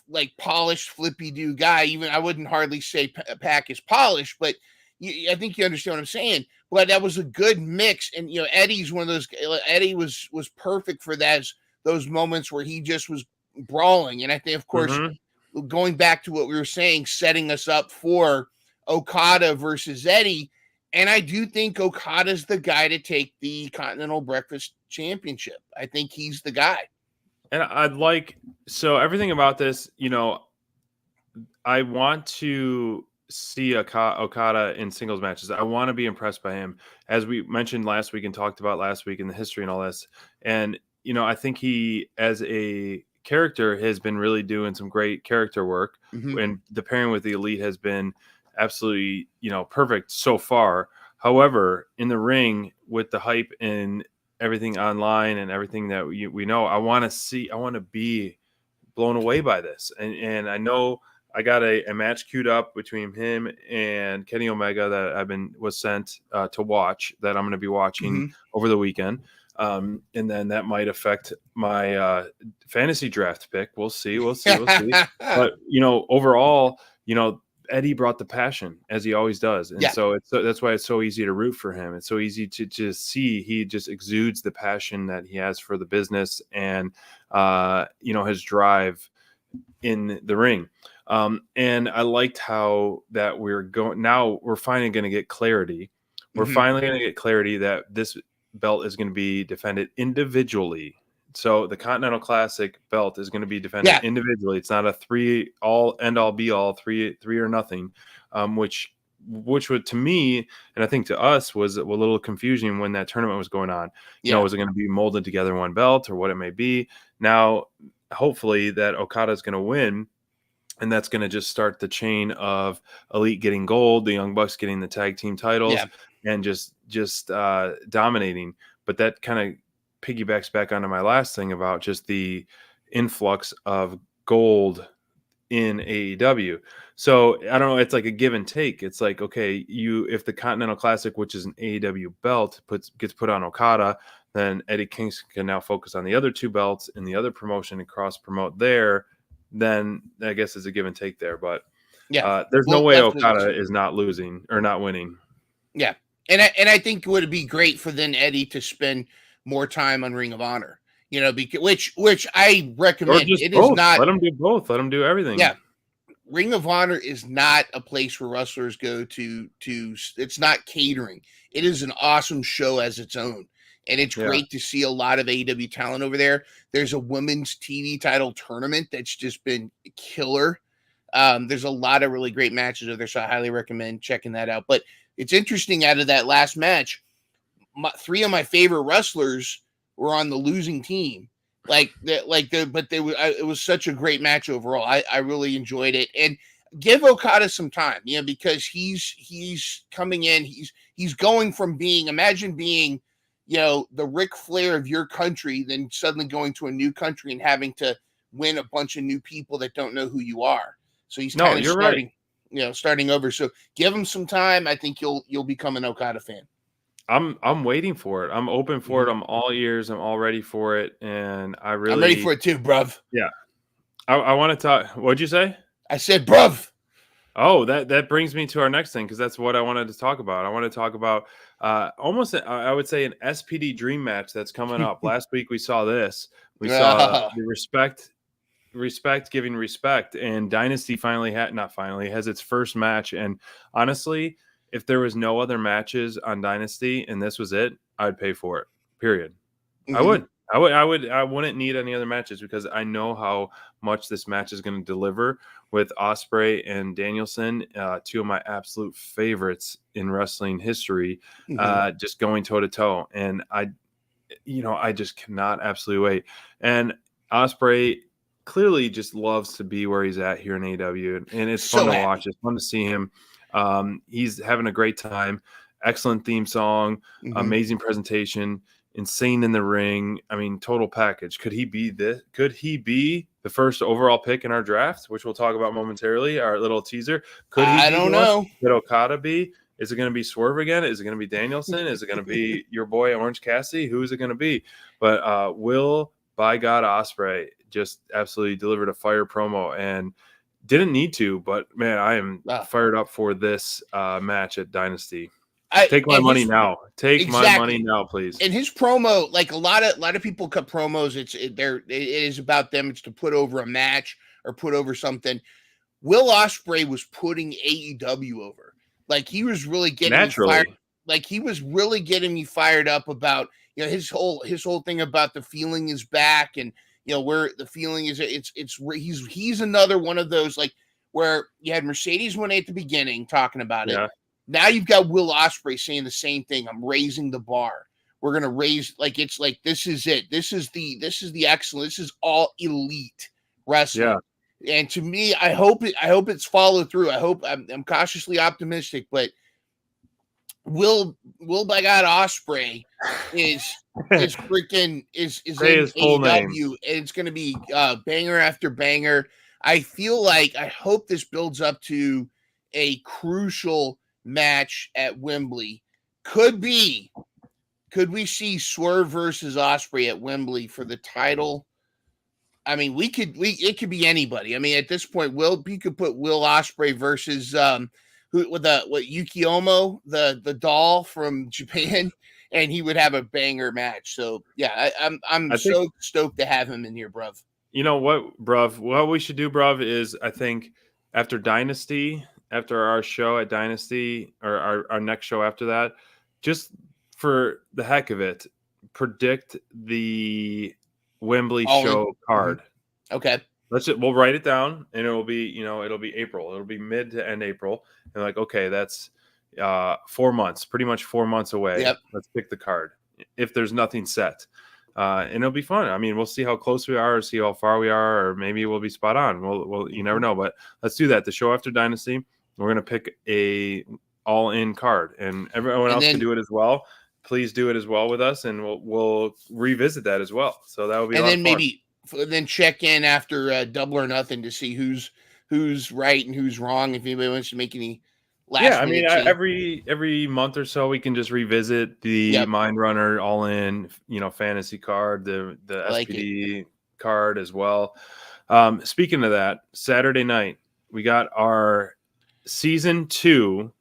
like polished flippy do guy. Even I wouldn't hardly say Pac is polished, but I think you understand what I'm saying. But that was a good mix, and Eddie's one of those. Eddie was perfect for those moments where he just was brawling, and I think, of course, going back to what we were saying, setting us up for Okada versus Eddie. And I do think Okada's the guy to take the Continental Breakfast Championship. I think he's the guy. And everything about this, I want to see Okada in singles matches. I want to be impressed by him, as we mentioned last week and talked about last week in the history and all this. And, I think he, as a character, has been really doing some great character work. And the pairing with the Elite has been absolutely, perfect so far. However, in the ring, with the hype and everything online and everything that we know, I want to be blown away by this. And I know I got a match queued up between him and Kenny Omega that was sent to watch, that I'm going to be watching over the weekend. And then that might affect my fantasy draft pick. We'll see. But, overall, Eddie brought the passion, as he always does. And so that's why it's so easy to root for him. It's so easy to just see. He just exudes the passion that he has for the business and, his drive in the ring. And I liked how that we're finally going to get clarity. We're finally going to get clarity that this belt is going to be defended individually. So the Continental Classic belt is going to be defended individually. It's not a three end all be all, three or nothing, which would, to me, and I think to us, was a little confusing when that tournament was going on. Was it going to be molded together in one belt or what it may be? Now, hopefully that Okada is going to win, and that's going to just start the chain of Elite getting gold, the Young Bucks getting the tag team titles, and just dominating. But that kind of piggybacks back onto my last thing about just the influx of gold in AEW. So I don't know, it's like a give and take. It's like, okay, if the Continental Classic, which is an AEW belt, gets put on Okada, then Eddie Kingston can now focus on the other 2 belts in the other promotion and cross promote there. Then I guess it's a give and take there. But there's no way Okada is not losing or not winning. Yeah. And I think it would be great for then Eddie to spend more time on Ring of Honor, because which I recommend. It is not. Let them do both. Let them do everything. Yeah, Ring of Honor is not a place where wrestlers go to. It's not catering. It is an awesome show as its own, and it's great to see a lot of AEW talent over there. There's a women's TV title tournament that's just been killer. There's a lot of really great matches over there, so I highly recommend checking that out. But it's interesting, out of that last match, 3 of my favorite wrestlers were on the losing team. It was such a great match overall. I really enjoyed it, and give Okada some time, because he's coming in. He's going from imagine being, the Ric Flair of your country, then suddenly going to a new country and having to win a bunch of new people that don't know who you are. So he's kind of starting over. So give him some time. I think you'll become an Okada fan. I'm waiting for it. I'm open for it. I'm all ears. I'm all ready for it, and I'm ready for it too, bruv. Yeah. I want to talk. What'd you say? I said, bruv. Oh, that brings me to our next thing, because that's what I wanted to talk about. I want to talk about almost I would say an SPD dream match that's coming up. Last week we saw this. We saw the respect giving respect, and Dynasty has its first match. And honestly, if there was no other matches on Dynasty and this was it, I'd pay for it. Period. I would. I wouldn't need any other matches, because I know how much this match is going to deliver with Ospreay and Danielson, two of my absolute favorites in wrestling history, just going toe to toe. And I just cannot absolutely wait. And Ospreay clearly just loves to be where he's at here in AEW, and it's fun to watch. It's fun to see him. He's having a great time. Excellent theme song, amazing presentation, insane in the ring. I mean, total package. Could he be the first overall pick in our draft, which we'll talk about momentarily, our little teaser? Could he I don't know. Could Okada be? Is it going to be Swerve again? Is it going to be Danielson? Is it going to be your boy Orange Cassidy? Who is it going to be? But Will, by God, Ospreay just absolutely delivered a fire promo, and didn't need to, but man, I am fired up for this match at Dynasty. Take my money now. Take my money now, please. And his promo, like a lot of people cut promos. It is about them. It's to put over a match or put over something. Will Ospreay was putting AEW over. Like, he was really getting me fired. Like, he was really getting me fired up about, his whole thing about the feeling is back, and where the feeling is. He's another one of those, like, where you had Mercedes Moné at the beginning talking about it. Now you've got Will Ospreay saying the same thing. I'm raising the bar. We're gonna raise, like, it's like, this is it. This is the excellence. This is all elite wrestling. Yeah. And to me, I hope it's followed through. I'm cautiously optimistic, but Will by God Ospreay is freaking is in AEW, and it's gonna be banger after banger. I hope this builds up to a crucial match at Wembley. Could we see Swerve versus Ospreay at Wembley for the title? I mean, it could be anybody. I mean, at this point, you could put Will Ospreay versus Yukiomo, the doll from Japan, and he would have a banger match. So yeah, I'm so stoked to have him in here, bruv. You know what, bruv? What we should do, bruv, is I think after Dynasty, after our show at Dynasty, or our next show after that, just for the heck of it, predict the Wembley show card. Okay. We'll write it down, and it'll be April. It'll be mid to end April. And like, okay, that's 4 months, pretty much 4 months away. Yep. Let's pick the card if there's nothing set. And it'll be fun. I mean, we'll see how close we are, or see how far we are, or maybe we'll be spot on. We'll you never know. But let's do that. The show after Dynasty, we're gonna pick a all-in card, and everyone else can do it as well. Please do it as well with us, and we'll revisit that as well. So that will be. And then then check in after Double or Nothing to see who's right and who's wrong. If anybody wants to make any. Every month or so we can just revisit the Mind Runner all-in, fantasy card, the SPD card as well. Speaking of that, Saturday night we got our season 2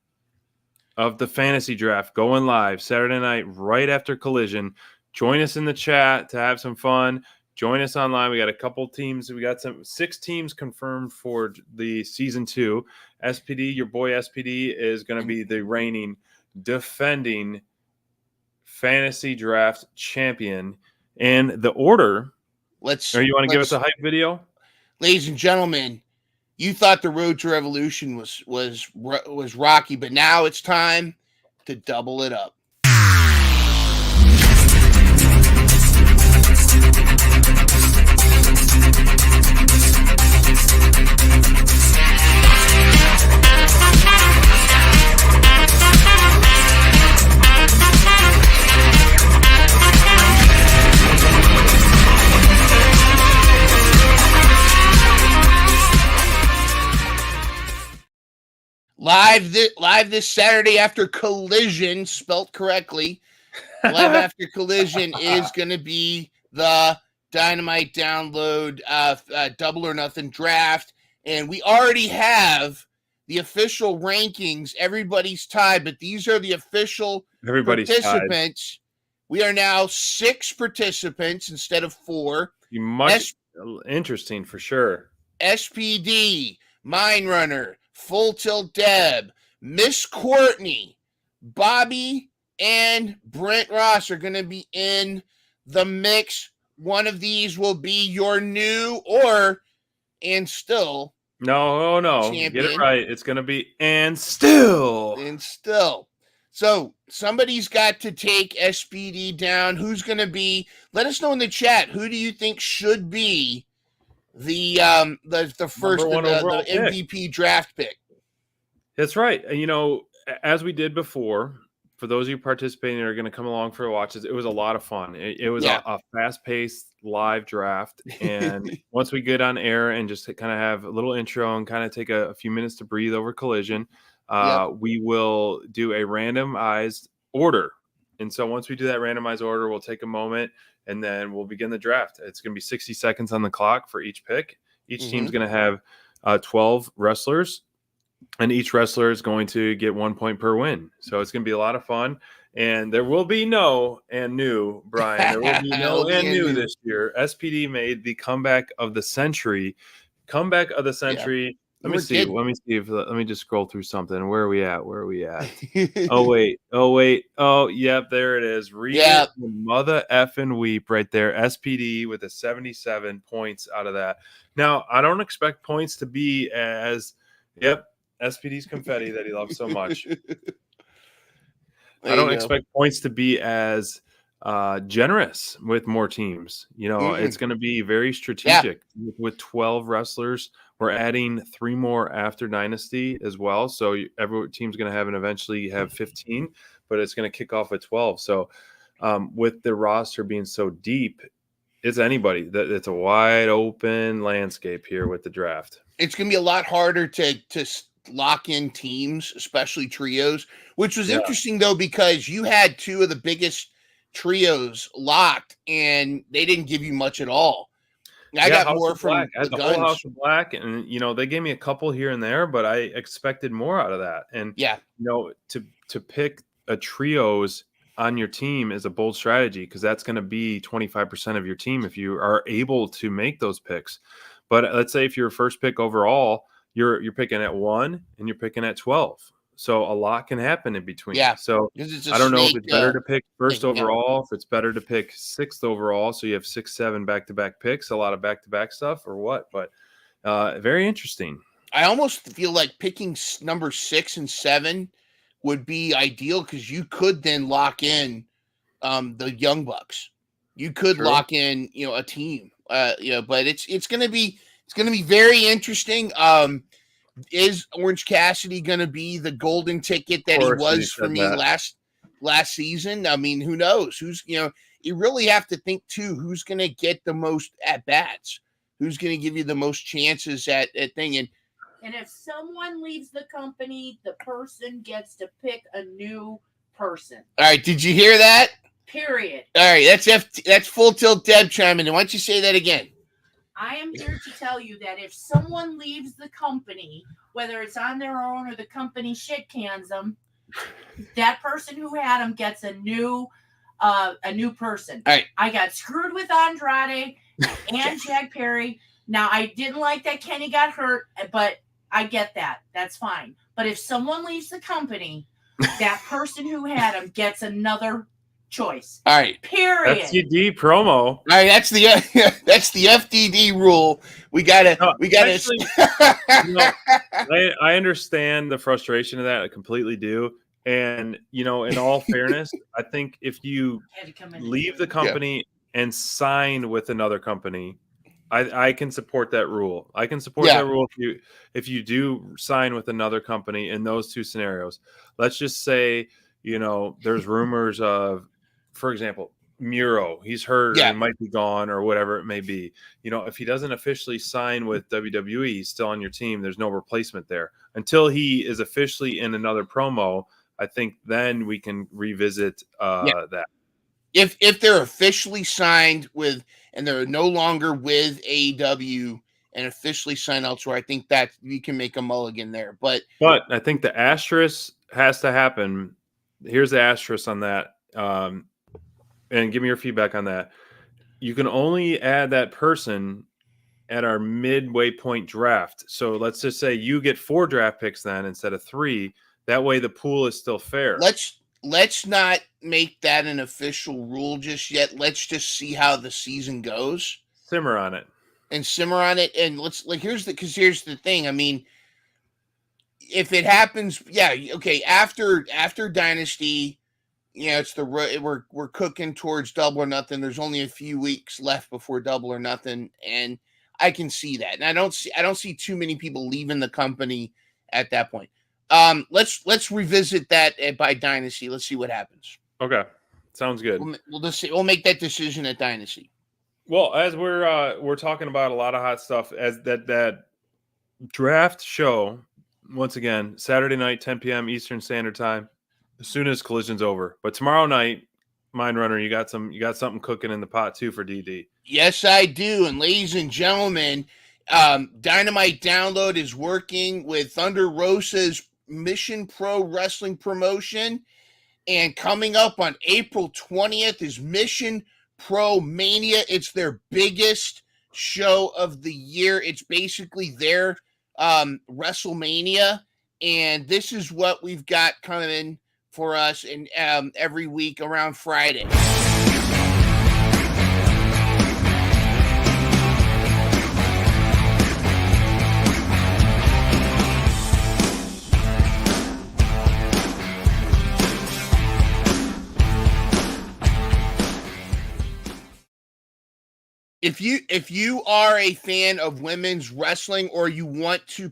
of the fantasy draft going live Saturday night right after Collision. Join us in the chat to have some fun. Join us online. We got a couple teams. We got 6 teams confirmed for the season 2. SPD, your boy SPD, is going to be the reigning, defending fantasy draft champion. And the order. You want to give us a hype video? Ladies and gentlemen, you thought the road to revolution was rocky, but now it's time to double it up. live this Saturday after Collision, spelt correctly. Live after Collision is going to be the Dynamite download Double or Nothing draft, and we already have the official rankings. Everybody's tied, but these are the official participants. We are now 6 participants instead of 4. Interesting for sure. SPD, Mine Runner, Full Tilt Deb, Miss Courtney, Bobby, and Brent Ross are going to be in the mix. One of these will be your new and still. No. Champion. Get it right. It's going to be and still. So somebody's got to take SPD down. Who's going to be? Let us know in the chat. Who do you think should be the first the MVP draft pick? That's right. As we did before, for those of you participating that are going to come along for watches, it was a lot of fun. It was a fast-paced live draft. And once we get on air and just kind of have a little intro and kind of take a few minutes to breathe over Collision, we will do a randomized order. And so once we do that randomized order, we'll take a moment and then we'll begin the draft. It's going to be 60 seconds on the clock for each pick. Each team's going to have 12 wrestlers. And each wrestler is going to get 1 point per win. So it's going to be a lot of fun. And there will be no and new, Brian. There will be no and new this year. SPD made the comeback of the century. Let me see. Let me just scroll through something. Where are we at? Oh, wait. Oh, yep. There it is. Mother effing weep right there. SPD with a 77 points out of that. Now, I don't expect points to be as, SPD's confetti that he loves so much. I don't expect points to be as generous with more teams. It's going to be very strategic with 12 wrestlers. We're adding 3 more after Dynasty as well. So every team's going to eventually have 15, but it's going to kick off at 12. So with the roster being so deep, it's anybody. It's a wide open landscape here with the draft. It's going to be a lot harder to lock in teams, especially trios, which was interesting though, because you had 2 of the biggest trios locked and they didn't give you much at all. I got more from I had the whole House of Black, and they gave me a couple here and there, but I expected more out of that. And to pick a trios on your team is a bold strategy because that's going to be 25% of your team if you are able to make those picks. But let's say if you're first pick overall, you're picking at 1 and you're picking at 12. So a lot can happen in between. Yeah. So I don't know if it's better to pick first overall, if it's better to pick 6th overall. So you have 6, 7 back-to-back picks, a lot of back-to-back stuff or what, but very interesting. I almost feel like picking number 6 and 7 would be ideal because you could then lock in the Young Bucks. You could lock in, a team, but it's going to be very interesting. Is Orange Cassidy going to be the golden ticket that he was for me last season? I mean, who knows? You really have to think too, who's going to get the most at bats? Who's going to give you the most chances at thing? And if someone leaves the company, the person gets to pick a new person. All right. Did you hear that? Period. All right. That's Full Tilt Deb chiming in. Why don't you say that again? I am here to tell you that if someone leaves the company, whether it's on their own or the company shit cans them, that person who had them gets a new person. All right. I got screwed with Andrade and Jack Perry. Now, I didn't like that Kenny got hurt, but I get that. That's fine. But if someone leaves the company, that person who had them gets another choice. All right. Period. FTD promo. All right, that's the FTD rule. We gotta. I understand the frustration of that. I completely do. And in all fairness, I think if you leave the company and sign with another company, I can support that rule. I can support that rule if you do sign with another company in those 2 scenarios. Let's just say there's rumors of, for example, Muro, he's hurt or Yeah. he might be gone or whatever it may be. If he doesn't officially sign with WWE, he's still on your team. There's no replacement there until he is officially in another promo. I think then we can revisit that. If they're officially signed with and they're no longer with AEW and officially signed elsewhere, I think that you can make a mulligan there. But I think the asterisk has to happen. Here's the asterisk on that. And give me your feedback on that. You can only add that person at our midway point draft. So let's just say you get 4 draft picks then instead of 3. That way the pool is still fair. Let's not make that an official rule just yet. Let's just see how the season goes. Simmer on it. And here's the thing. I mean, if it happens, yeah, okay, after Dynasty, it's we're cooking towards Double or Nothing. There's only a few weeks left before Double or Nothing, and I can see that. And I don't see too many people leaving the company at that point. Let's revisit that by Dynasty. Let's see what happens. Okay, sounds good. We'll make that decision at Dynasty. Well, as we're talking about a lot of hot stuff, as that draft show, once again, Saturday night, 10 p.m. Eastern Standard Time, as soon as Collision's over. But tomorrow night, Mind Runner, you got something cooking in the pot too for DD. Yes, I do. And ladies and gentlemen, Dynamite Download is working with Thunder Rosa's Mission Pro Wrestling promotion. And coming up on April 20th is Mission Pro Mania. It's their biggest show of the year. It's basically their WrestleMania. And this is what we've got coming for us in every week around Friday. If you are a fan of women's wrestling or you want to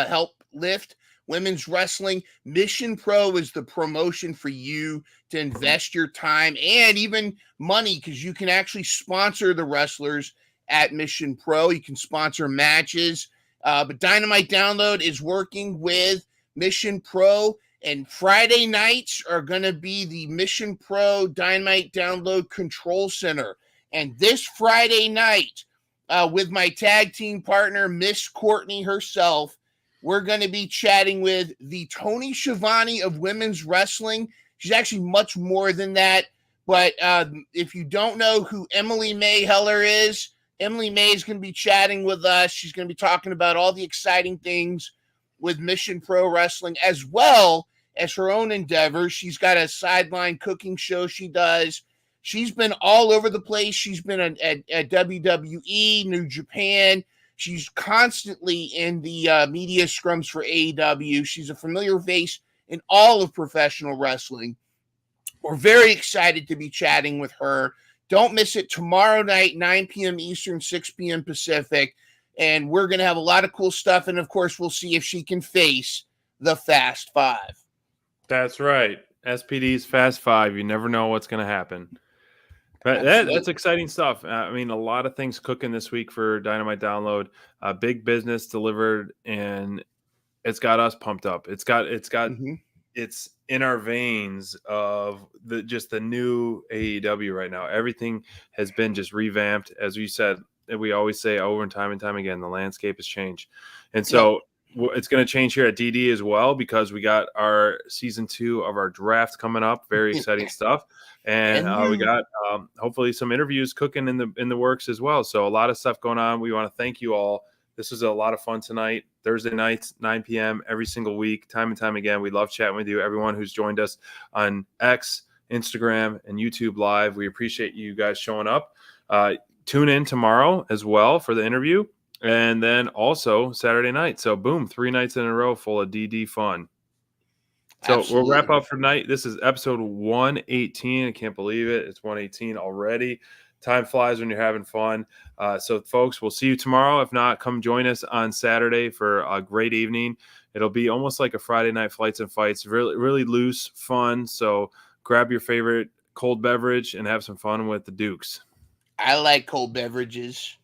help lift women's wrestling, Mission Pro is the promotion for you to invest your time and even money, because you can actually sponsor the wrestlers at Mission Pro. You can sponsor matches. But Dynamite Download is working with Mission Pro, and Friday nights are going to be the Mission Pro Dynamite Download Control Center. And this Friday night, with my tag team partner, Miss Courtney herself, we're going to be chatting with the Tony Schiavone of women's wrestling. She's actually much more than that. But if you don't know who Emily May Heller is, Emily May is going to be chatting with us. She's going to be talking about all the exciting things with Mission Pro Wrestling, as well as her own endeavors. She's got a sideline cooking show she does. She's been all over the place. She's been at WWE, New Japan. She's constantly in the media scrums for AEW. She's a familiar face in all of professional wrestling. We're very excited to be chatting with her. Don't miss it tomorrow night, 9 p.m. Eastern, 6 p.m. Pacific. And we're going to have a lot of cool stuff. And, of course, we'll see if she can face the Fast Five. That's right. SPD's Fast Five. You never know what's going to happen. But that's exciting stuff. I mean, a lot of things cooking this week for Dynamite Download. Big business delivered, and it's got us pumped up. It's in our veins of the new AEW right now. Everything has been just revamped, as we said. We always say over and time again, the landscape has changed, and so it's going to change here at DD as well, because we got our season 2 of our draft coming up. Very exciting stuff. And we got hopefully some interviews cooking in the works as well. So a lot of stuff going on. We want to thank you all. This was a lot of fun tonight. Thursday nights, 9 p.m. every single week, time and time again. We love chatting with you. Everyone who's joined us on X, Instagram, and YouTube Live, we appreciate you guys showing up. Tune in tomorrow as well for the interview, and then also Saturday night. So boom, 3 nights in a row full of DD fun. So Absolutely. We'll wrap up for tonight. This is episode 118. I can't believe it. It's 118 already. Time flies when you're having fun. So, folks, we'll see you tomorrow. If not, come join us on Saturday for a great evening. It'll be almost like a Friday night Flights and Fights. Really, really loose, fun. So grab your favorite cold beverage and have some fun with the Dukes. I like cold beverages.